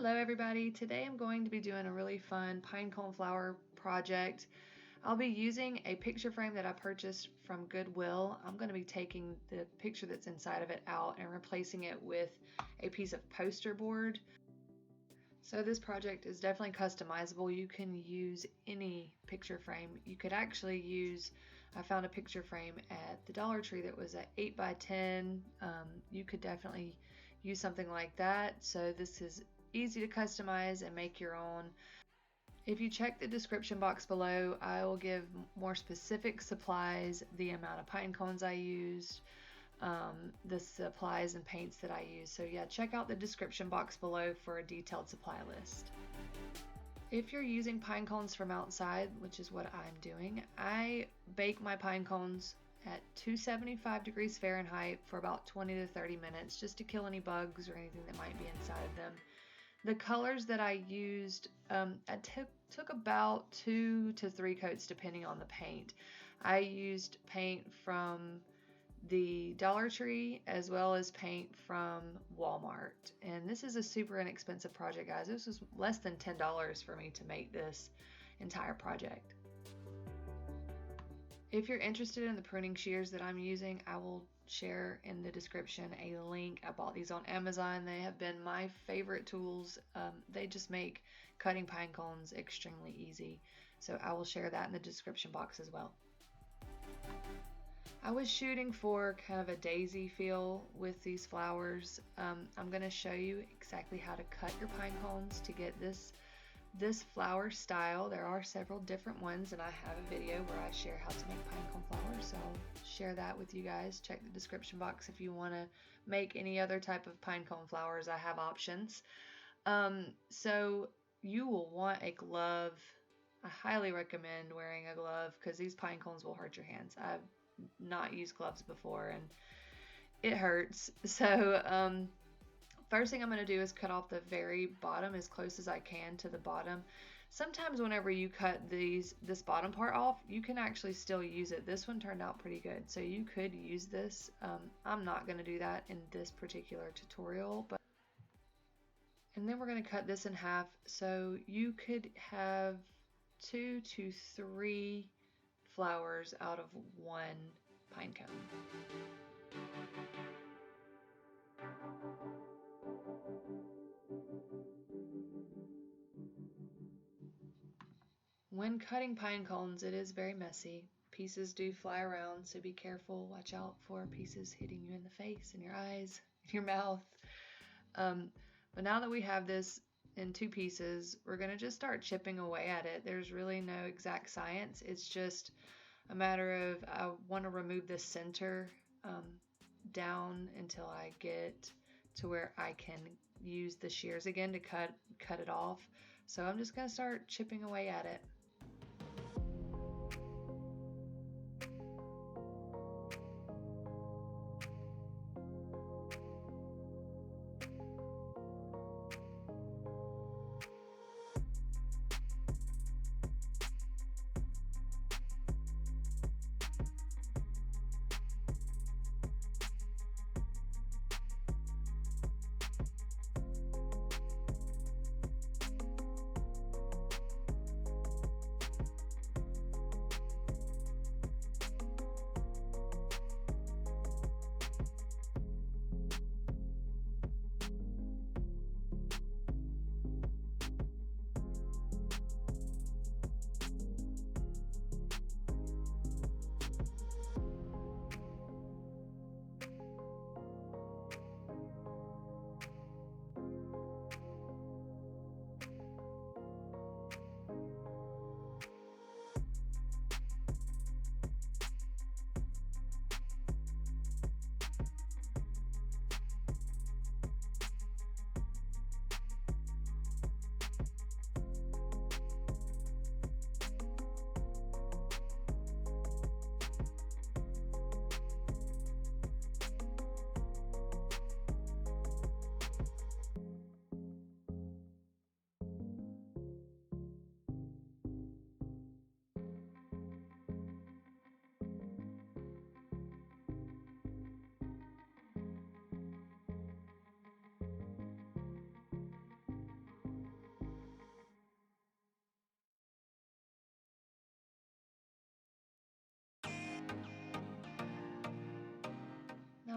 Hello everybody, today I'm going to be doing a really fun pinecone flower project. I'll be using a picture frame that I purchased from Goodwill. I'm going to be taking the picture that's inside of it out and replacing it with a piece of poster board. So this project is definitely customizable. You can use any picture frame. You could actually use, I found a picture frame at the Dollar Tree that was an 8x10. You could definitely use something like that. So this is easy to customize and make your own. If you check the description box below, I will give more specific supplies, the amount of pine cones I used, the supplies and paints that I use. So yeah, check out the description box below for a detailed supply list. If you're using pine cones from outside, which is what I'm doing, I bake my pine cones at 275 degrees Fahrenheit for about 20 to 30 minutes just to kill any bugs or anything that might be inside of them. The colors that I used, I took about 2 to 3 coats depending on the paint. I used paint from the Dollar Tree as well as paint from Walmart. And this is a super inexpensive project, guys. This was less than $10 for me to make this entire project. If you're interested in the pruning shears that I'm using, I will share in the description a link. I bought these on Amazon. They have been my favorite tools. They just make cutting pine cones extremely easy. So I will share that in the description box as well. I was shooting for kind of a daisy feel with these flowers. I'm going to show you exactly how to cut your pine cones to get this flower style. There are several different ones, and I have a video where I share how to make pinecone flowers, so I'll share that with you guys. Check the description box if you want to make any other type of pinecone flowers. I have options. So you will want a glove. I highly recommend wearing a glove because these pine cones will hurt your hands. I've not used gloves before and it hurts. So first thing I'm going to do is cut off the very bottom as close as I can to the bottom. Sometimes whenever you cut this bottom part off, you can actually still use it. This one turned out pretty good, so you could use this. I'm not going to do that in this particular tutorial, and then we're going to cut this in half. So you could have 2 to 3 flowers out of one pine cone. When cutting pine cones, it is very messy. Pieces do fly around, so be careful. Watch out for pieces hitting you in the face, in your eyes, in your mouth. But now that we have this in 2 pieces, we're going to just start chipping away at it. There's really no exact science. It's just a matter of I want to remove the center down until I get to where I can use the shears again to cut it off. So I'm just going to start chipping away at it.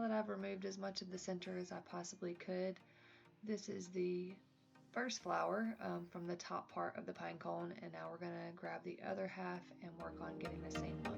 Now that I've removed as much of the center as I possibly could, this is the first flower from the top part of the pine cone, and now we're going to grab the other half and work on getting the same look.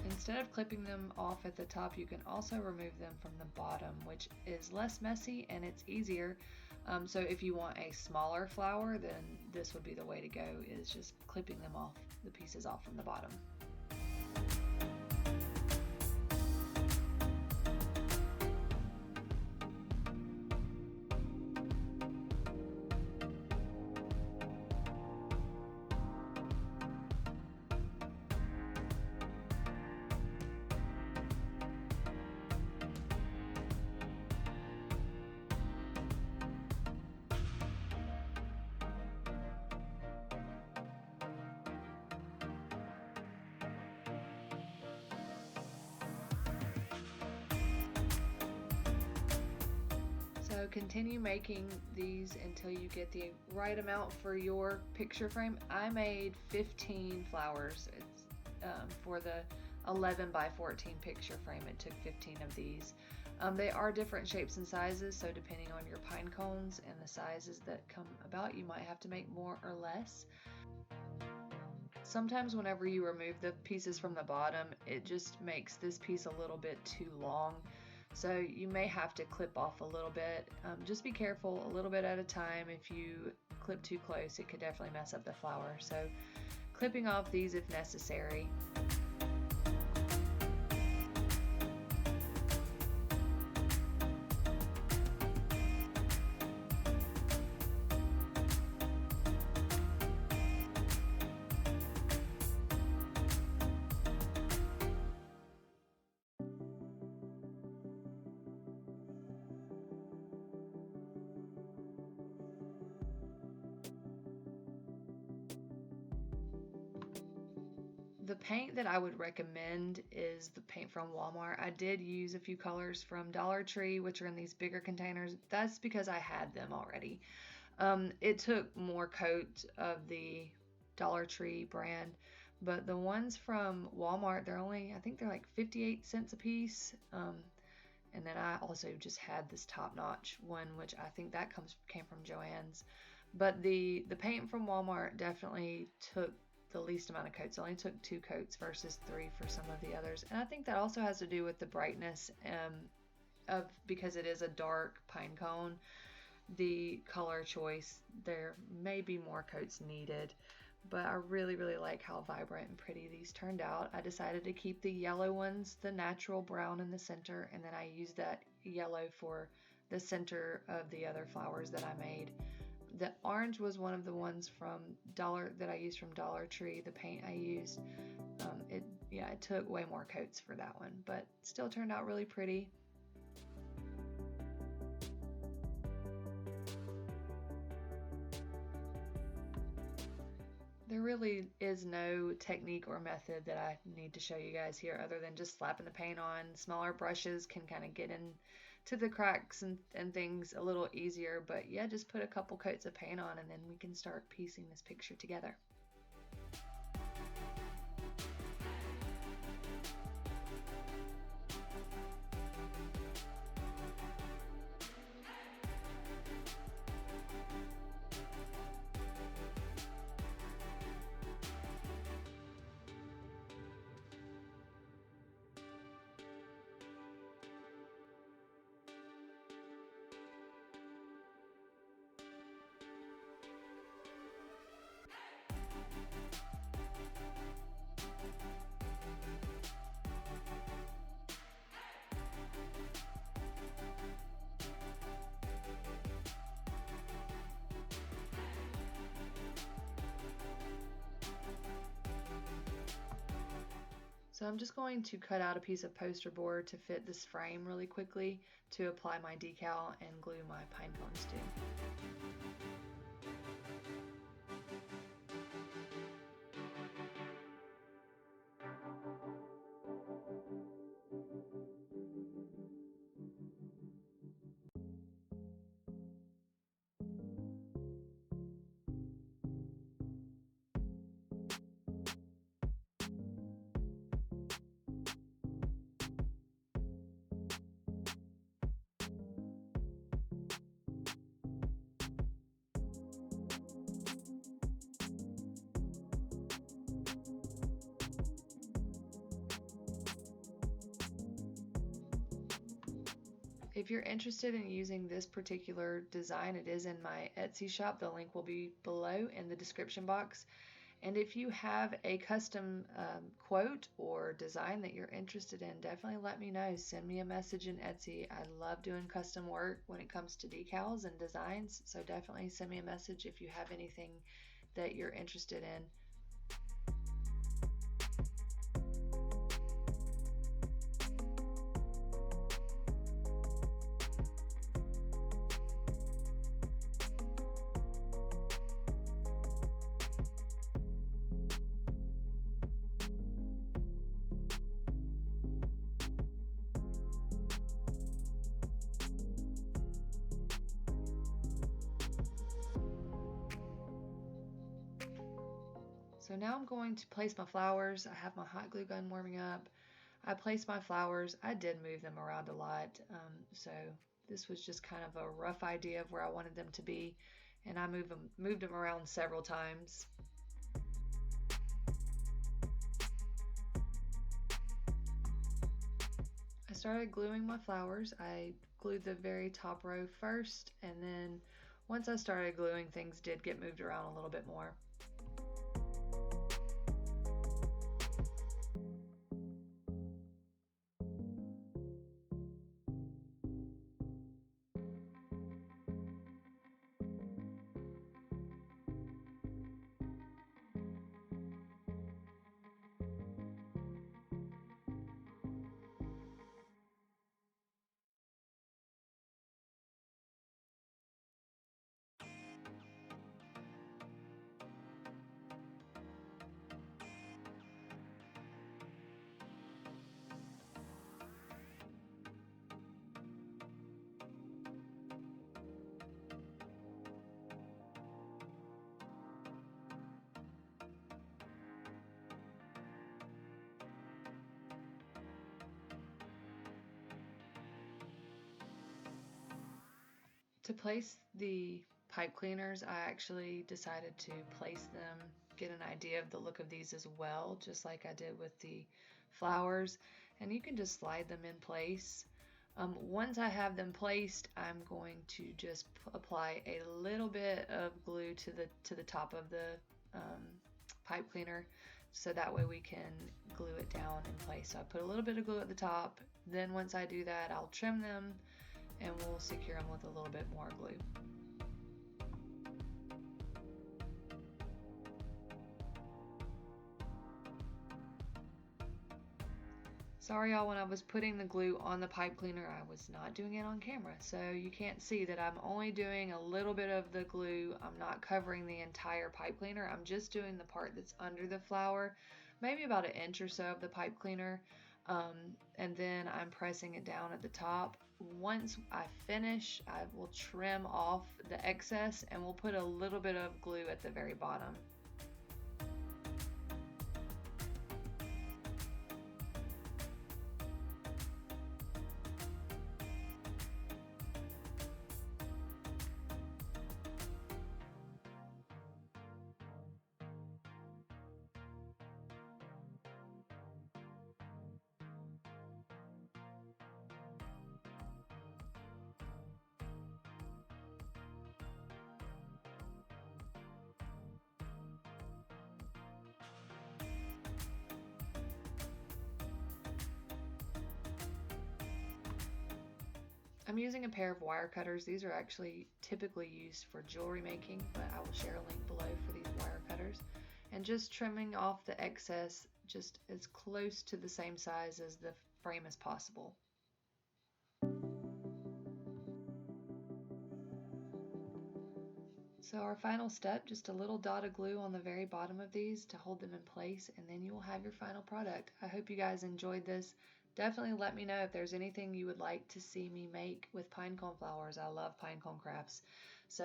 Instead of clipping them off at the top, you can also remove them from the bottom, which is less messy and it's easier. So if you want a smaller flower, then this would be the way to go, is just clipping them off, the pieces off from the bottom. So continue making these until you get the right amount for your picture frame. I made 15 flowers. It's for the 11 by 14 picture frame. It took 15 of these. They are different shapes and sizes, so depending on your pine cones and the sizes that come about, you might have to make more or less. Sometimes whenever you remove the pieces from the bottom, it just makes this piece a little bit too long. So you may have to clip off a little bit. Just be careful, a little bit at a time. If you clip too close, it could definitely mess up the flower. So clipping off these if necessary. The paint that I would recommend is the paint from Walmart. I did use a few colors from Dollar Tree, which are in these bigger containers. That's because I had them already. It took more coat of the Dollar Tree brand, but the ones from Walmart, I think they're like 58 cents a piece. And then I also just had this top-notch one, which I think that came from Joann's. But the paint from Walmart definitely took the least amount of coats. It only took 2 coats versus 3 for some of the others. And I think that also has to do with the brightness because it is a dark pine cone. The color choice, there may be more coats needed, but I really like how vibrant and pretty these turned out. I decided to keep the yellow ones, the natural brown in the center, and then I used that yellow for the center of the other flowers that I made. The orange was one of the ones that I used from Dollar Tree. The paint I used, it took way more coats for that one, but still turned out really pretty. There really is no technique or method that I need to show you guys here other than just slapping the paint on. Smaller brushes can kind of get into the cracks and things a little easier, but yeah, just put a couple coats of paint on and then we can start piecing this picture together. So I'm just going to cut out a piece of poster board to fit this frame really quickly to apply my decal and glue my pine cones to. If you're interested in using this particular design, it is in my Etsy shop. The link will be below in the description box. And if you have a custom quote or design that you're interested in, definitely let me know. Send me a message in Etsy. I love doing custom work when it comes to decals and designs, so definitely send me a message if you have anything that you're interested in. So now I'm going to place my flowers. I have my hot glue gun warming up. I placed my flowers. I did move them around a lot, so this was just kind of a rough idea of where I wanted them to be, and I moved them around several times. I started gluing my flowers. I glued the very top row first, and then once I started gluing, things did get moved around a little bit more. To place the pipe cleaners, I actually decided to place them, get an idea of the look of these as well, just like I did with the flowers, and you can just slide them in place. Once I have them placed, I'm going to just apply a little bit of glue to the top of the pipe cleaner, so that way we can glue it down in place. So I put a little bit of glue at the top, then once I do that, I'll trim them and we'll secure them with a little bit more glue. Sorry y'all, when I was putting the glue on the pipe cleaner, I was not doing it on camera, so you can't see that I'm only doing a little bit of the glue. I'm not covering the entire pipe cleaner. I'm just doing the part that's under the flower, maybe about an inch or so of the pipe cleaner, and then I'm pressing it down at the top. Once I finish, I will trim off the excess and we'll put a little bit of glue at the very bottom. I'm using a pair of wire cutters. These are actually typically used for jewelry making, but I will share a link below for these wire cutters. And just trimming off the excess just as close to the same size as the frame as possible. So our final step, just a little dot of glue on the very bottom of these to hold them in place, and then you will have your final product. I hope you guys enjoyed this. Definitely let me know if there's anything you would like to see me make with pinecone flowers. I love pinecone crafts. So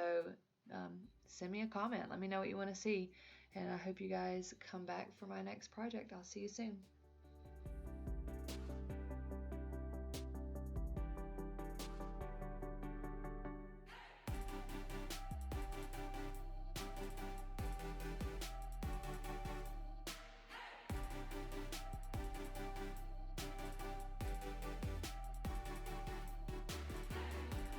send me a comment. Let me know what you want to see. And I hope you guys come back for my next project. I'll see you soon.